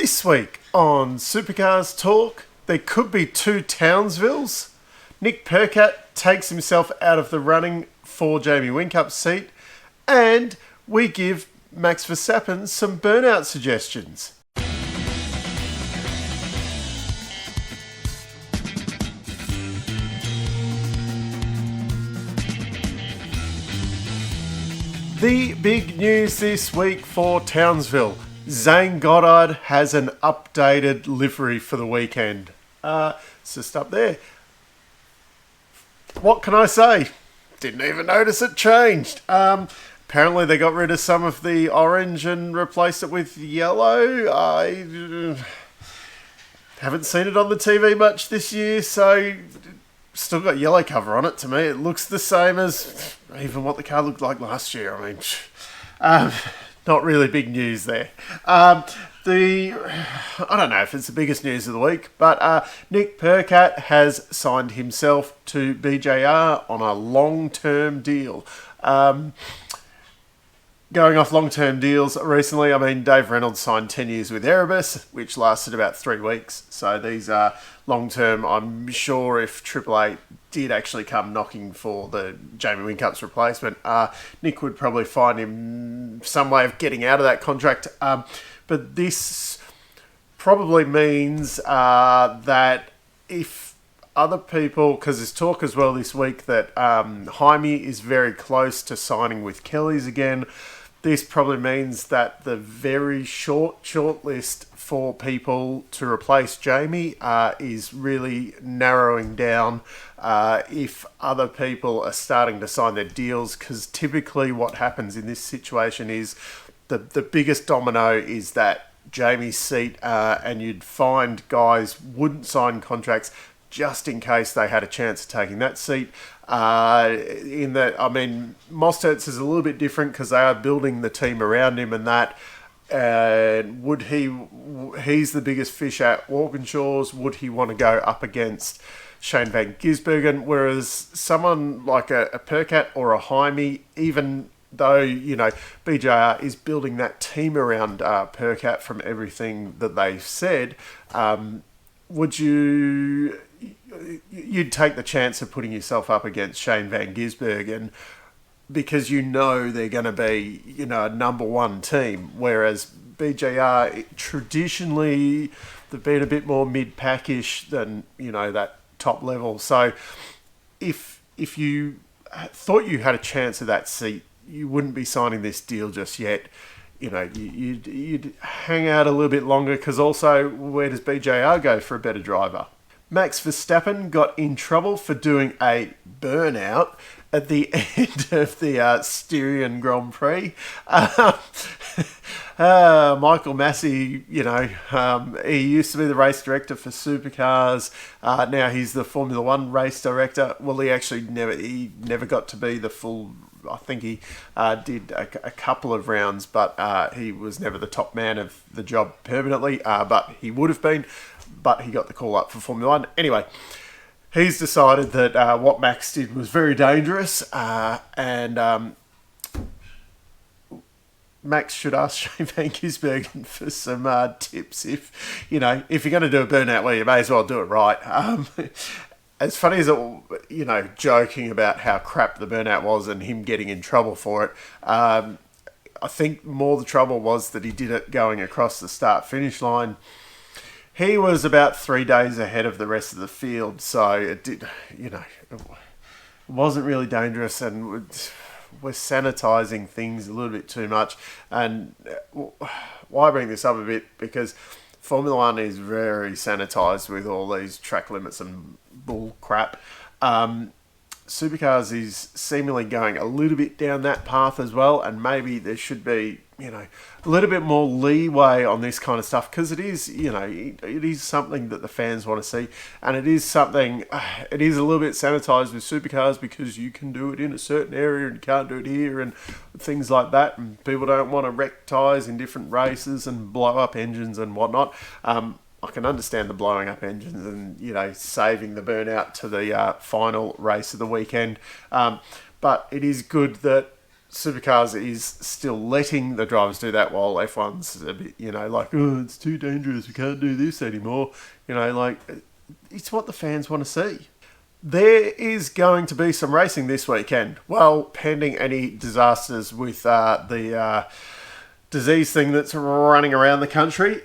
This week on Supercars Torque, there could be two Townsvilles. Nick Percat takes himself out of the running for Jamie Whinkup's seat, and we give Max Verstappen some burnout suggestions. The big news this week for Townsville. Zane Goddard has an updated livery for the weekend. It's just up there. What can I say? Didn't even notice it changed. Apparently they got rid of some of the orange and replaced it with yellow. I haven't seen it on the TV much this year, so still got yellow cover on it. To me, it looks the same as even what the car looked like last year. I mean, not really big news there. I don't know if it's the biggest news of the week, but Nick Percat has signed himself to BJR on a long-term deal. Going off long-term deals recently, I mean, Dave Reynolds signed 10 years with Erebus, which lasted about 3 weeks. So these are long-term. I'm sure if Triple Eight did actually come knocking for the Jamie Whinkup's replacement, Nick would probably find him some way of getting out of that contract. But this probably means that if other people, because there's talk as well this week that Jaime is very close to signing with Kelly's again. This probably means that the very short list for people to replace Jamie is really narrowing down if other people are starting to sign their deals, because typically what happens in this situation is the biggest domino is that Jamie's seat, and you'd find guys wouldn't sign contracts just in case they had a chance of taking that seat. In that, I mean, Mostert's is a little bit different because they are building the team around him and that. And he's the biggest fish at Walkinshaws. Would he want to go up against Shane Van Gisbergen? Whereas someone like a Percat or a Jaime, even though, you know, BJR is building that team around Percat from everything that they've said, you'd take the chance of putting yourself up against Shane Van Gisbergen because you know they're going to be, you know, a number one team, whereas BJR traditionally they've been a bit more mid-packish than, you know, that top level. So if you thought you had a chance of that seat, you wouldn't be signing this deal just yet. You know, you'd hang out a little bit longer, because also, where does BJR go for a better driver? Max Verstappen got in trouble for doing a burnout at the end of the Styrian Grand Prix. Michael Massey, you know, he used to be the race director for Supercars. Now he's the Formula One race director. Well, he never got to be the full. I think he did a couple of rounds, but he was never the top man of the job permanently. But he would have been. But he got the call up for Formula One. Anyway, he's decided that what Max did was very dangerous, and Max should ask Shane Van Gisbergen for some tips. If you're going to do a burnout, well, you may as well do it right. As funny as it, you know, joking about how crap the burnout was and him getting in trouble for it, I think more the trouble was that he did it going across the start-finish line. He was about 3 days ahead of the rest of the field, so it did, you know, it wasn't really dangerous, and we're sanitising things a little bit too much. And why bring this up a bit? Because Formula One is very sanitised with all these track limits and bull crap. Supercars is seemingly going a little bit down that path as well, and maybe there should be, you know, a little bit more leeway on this kind of stuff, because it is, you know, it is something that the fans want to see, and it is something, it is a little bit sanitised with Supercars because you can do it in a certain area and you can't do it here and things like that, and people don't want to wreck tyres in different races and blow up engines and whatnot. I can understand the blowing up engines and, you know, saving the burnout to the final race of the weekend. But it is good that Supercars is still letting the drivers do that, while F1's a bit, like, oh, it's too dangerous, we can't do this anymore. Like, it's what the fans want to see. There is going to be some racing this weekend. Well, pending any disasters with the disease thing that's running around the country.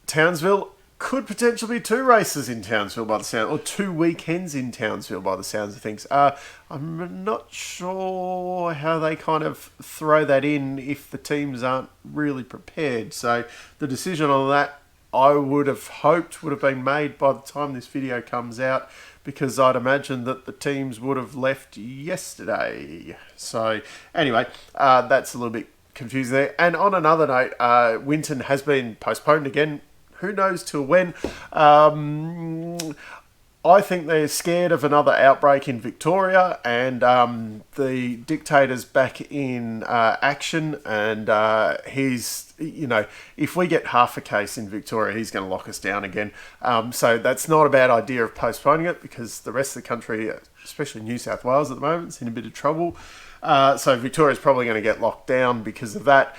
Townsville could potentially be 2 races in Townsville by the sound, or 2 weekends in Townsville by the sounds of things. I'm not sure how they kind of throw that in if the teams aren't really prepared. So the decision on that, I would have hoped, would have been made by the time this video comes out, because I'd imagine that the teams would have left yesterday. So anyway, that's a little bit confusing there. And on another note, Winton has been postponed again. Who knows till when? I think they're scared of another outbreak in Victoria, and the dictator's back in action, and he's, if we get half a case in Victoria, he's going to lock us down again. So that's not a bad idea of postponing it, because the rest of the country, especially New South Wales at the moment, is in a bit of trouble. So Victoria's probably going to get locked down because of that.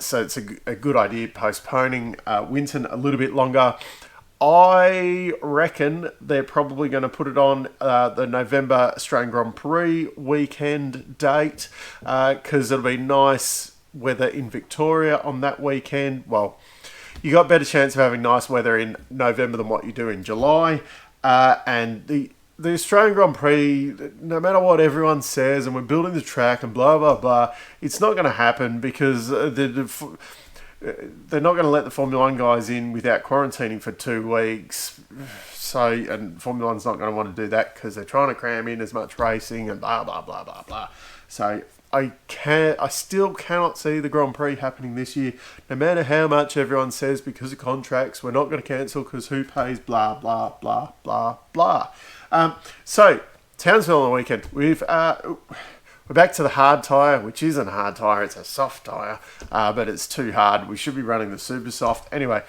So it's a good idea postponing Winton a little bit longer. I reckon they're probably going to put it on the November Australian Grand Prix weekend date, because it'll be nice weather in Victoria on that weekend. Well, you got better chance of having nice weather in November than what you do in July. And the Australian Grand Prix, no matter what everyone says, and we're building the track and blah, blah, blah, it's not going to happen, because they're not going to let the Formula 1 guys in without quarantining for 2 weeks. So, and Formula 1's not going to want to do that, because they're trying to cram in as much racing and blah, blah, blah, blah, blah. So I still cannot see the Grand Prix happening this year, no matter how much everyone says, because of contracts, we're not going to cancel because who pays, blah, blah, blah, blah, blah. So, Townsville on the weekend. We're back to the hard tyre, which isn't a hard tyre, it's a soft tyre, but it's too hard. We should be running the super soft. Anyway,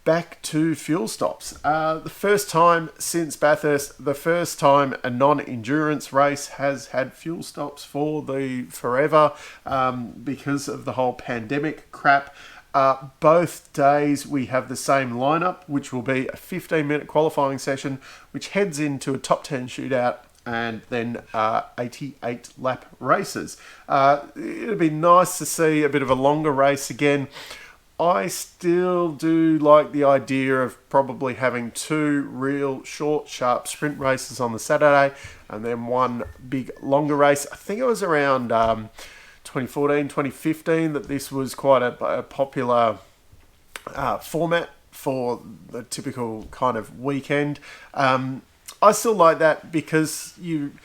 back to fuel stops. The first time since Bathurst, the first time a non-endurance race has had fuel stops for the forever, because of the whole pandemic crap. Both days we have the same lineup, which will be a 15-minute qualifying session, which heads into a top 10 shootout, and then 88 lap races. It'd be nice to see a bit of a longer race again. I still do like the idea of probably having 2 real short, sharp sprint races on the Saturday, and then 1 big longer race. I think it was around 2014, 2015 that this was quite a popular format for the typical kind of weekend. I still like that, because you've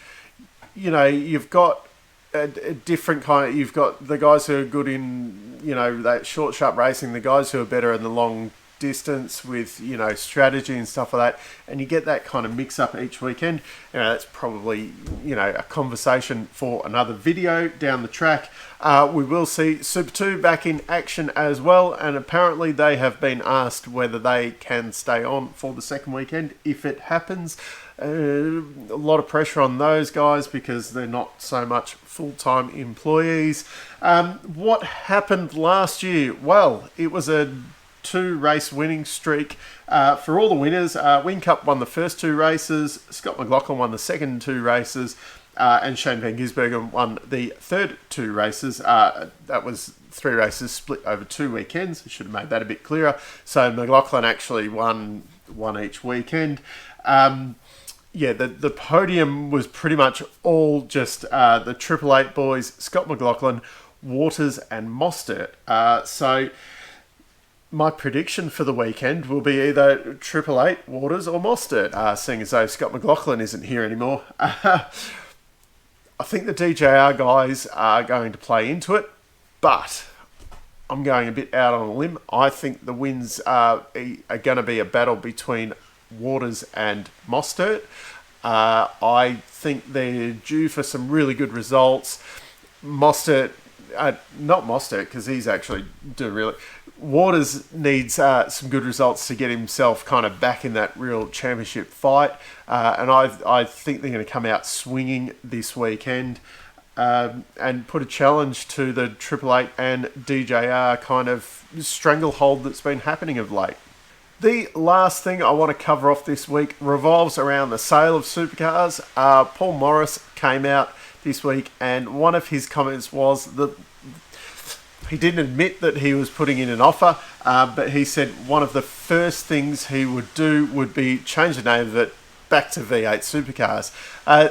got a different kind of, you've got the guys who are good in, that short, sharp racing, the guys who are better in the long distance with, strategy and stuff like that, and you get that kind of mix up each weekend. That's probably, a conversation for another video down the track. We will see Super 2 back in action as well, and apparently they have been asked whether they can stay on for the second weekend if it happens. A lot of pressure on those guys, because they're not so much full-time employees. What happened last year? Well, it was a 2-race winning streak for all the winners. Whincup won the first 2 races, Scott McLaughlin won the second 2 races, and Shane Van Gisbergen won the third 2 races. That was 3 races split over 2 weekends. I should have made that a bit clearer. So McLaughlin actually won each weekend. The podium was pretty much all just the Triple Eight boys, Scott McLaughlin, Waters and Mostert. So my prediction for the weekend will be either Triple Eight, Waters or Mostert, seeing as though Scott McLaughlin isn't here anymore. I think the DJR guys are going to play into it, but I'm going a bit out on a limb. I think the wins are going to be a battle between Waters and Mostert. I think they're due for some really good results. Not Mostert, because he's actually doing really. Waters needs some good results to get himself kind of back in that real championship fight, and I think they're going to come out swinging this weekend. and put a challenge to the Triple Eight and DJR kind of stranglehold that's been happening of late. The last thing I want to cover off this week revolves around the sale of supercars. Paul Morris came out this week, and one of his comments was that he didn't admit that he was putting in an offer, but he said one of the first things he would do would be change the name of it back to V8 Supercars. I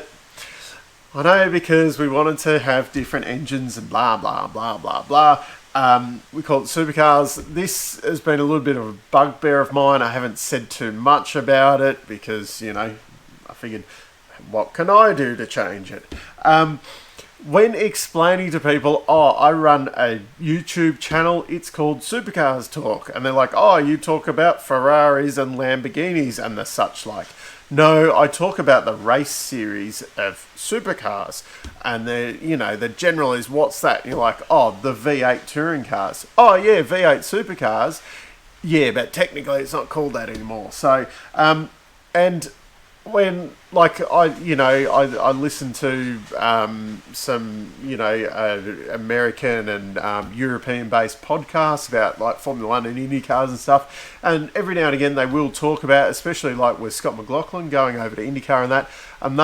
know, because we wanted to have different engines and blah, blah, blah, blah, blah. We call it Supercars. This has been a little bit of a bugbear of mine. I haven't said too much about it because, you know, I figured, what can I do to change it? When explaining to people, I run a YouTube channel, it's called Supercars Torque. And they're like, you talk about Ferraris and Lamborghinis and the such like. No, I talk about the race series of supercars. And the general is, what's that? And you're like, the V8 touring cars. Oh yeah, V8 supercars. Yeah, but technically it's not called that anymore. So, and when, like, I listen to some, American and European-based podcasts about, like, Formula 1 and Indy cars and stuff, and every now and again they will talk about, especially, like, with Scott McLaughlin going over to IndyCar and that, and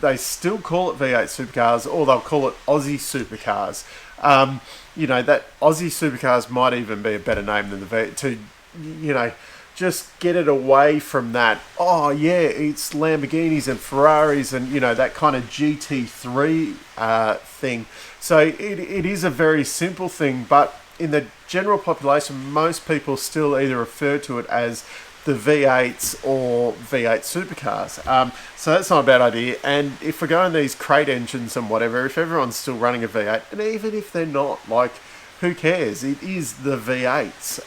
they still call it V8 Supercars, or they'll call it Aussie Supercars. That Aussie Supercars might even be a better name than the V8, just get it away from that. It's Lamborghinis and Ferraris and, that kind of GT3 thing. So it is a very simple thing, but in the general population, most people still either refer to it as the V8s or V8 supercars. So that's not a bad idea. And if we're going these crate engines and whatever, if everyone's still running a V8, and even if they're not, like, who cares? It is the V8s.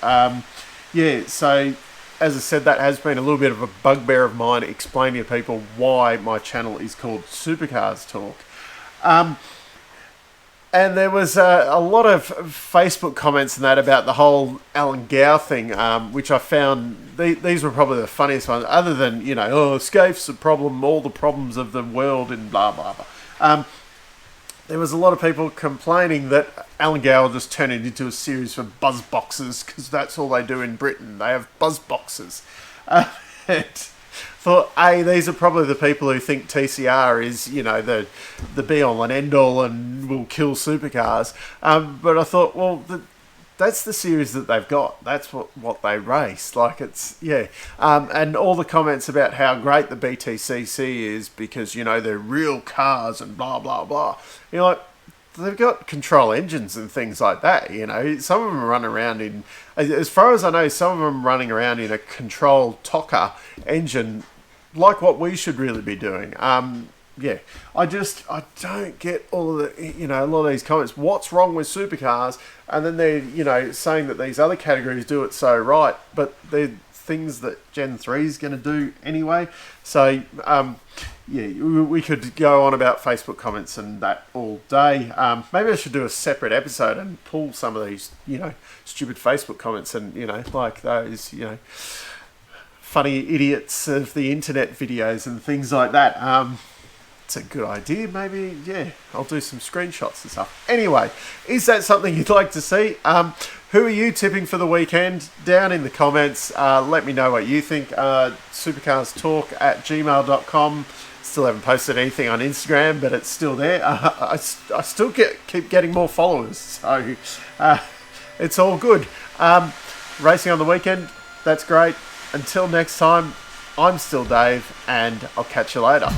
So as I said, that has been a little bit of a bugbear of mine, explaining to people why my channel is called Supercars Torque. And there was a lot of Facebook comments and that about the whole Alan Gow thing, which I found, these were probably the funniest ones, other than, Scaife's the problem, all the problems of the world and blah, blah, blah. There was a lot of people complaining that Alan Gow just turned it into a series for buzz boxes, because that's all they do in Britain. They have buzz boxes. And thought, these are probably the people who think TCR is, the be-all and end-all and will kill supercars. But I thought, well, that's the series that they've got. That's what they race. Like, it's, yeah. And all the comments about how great the BTCC is because, they're real cars and blah, blah, blah. Like, they've got control engines and things like that, Some of them run around in, as far as I know, some of them running around in a controlled Tocker engine, like what we should really be doing. I don't get all of the, a lot of these comments. What's wrong with supercars? And then they're, saying that these other categories do it so right, but they're things that Gen 3 is going to do anyway. So, we could go on about Facebook comments and that all day. Maybe I should do a separate episode and pull some of these, stupid Facebook comments and, like those, funny idiots of the internet videos and things like that. It's a good idea. Maybe, I'll do some screenshots and stuff. Anyway, is that something you'd like to see? Who are you tipping for the weekend? Down in the comments. Let me know what you think. supercarstalk@gmail.com. Still haven't posted anything on Instagram, but it's still there. I still keep getting more followers, so it's all good. Racing on the weekend, that's great. Until next time, I'm still Dave, and I'll catch you later.